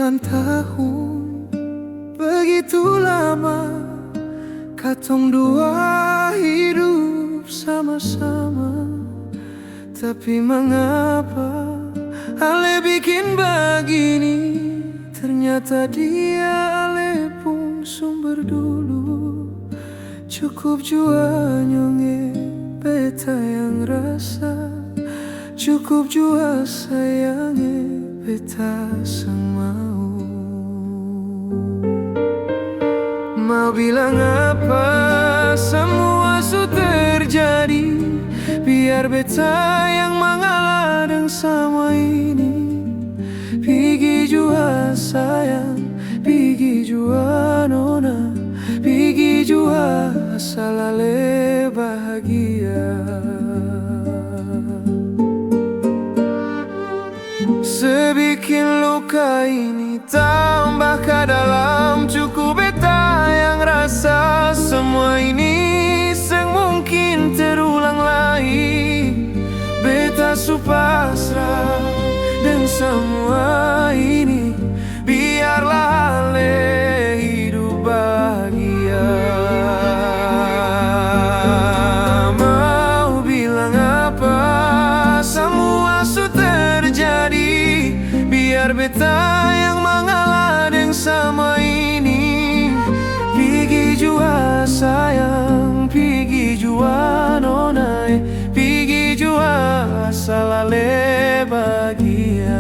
9 tahun begitu lama, katong dua hidup sama-sama. Tapi mengapa ale bikin begini? Ternyata dia ale pun sumber dulu. Cukup jua nyonge beta yang rasa, cukup jua sayange beta sang mau. Mau bilang apa semua sudah terjadi, biar beta yang mengalah dengan semua ini. Pigi jua sayang, pigi jua nona, pigi jua asal ale bahagia. Sebikin luka ini tambah ke dalam, cukup beta yang rasa semua ini seng mungkin terulang lagi. Beta su pasrah dan semua ini, biarlah ale hidup bahagia. Mau bilang apa semua su terjadi, biar beta yang mengalah dengan sama ini. Pigi jua sayang, pigi jua nona, pigi jua asal ale bahagia.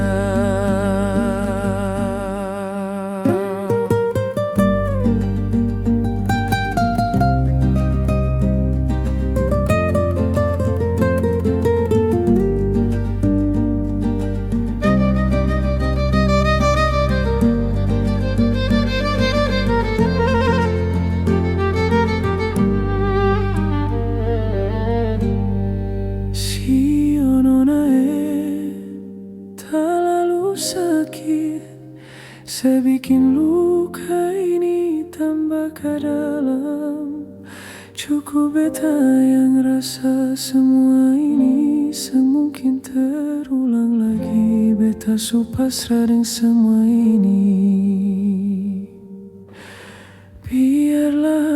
Sakit, sebikin luka ini tambah ke dalam. Cukup beta yang rasa semua ini semungkin terulang lagi. Beta su pasrah dengan semua ini, biarlah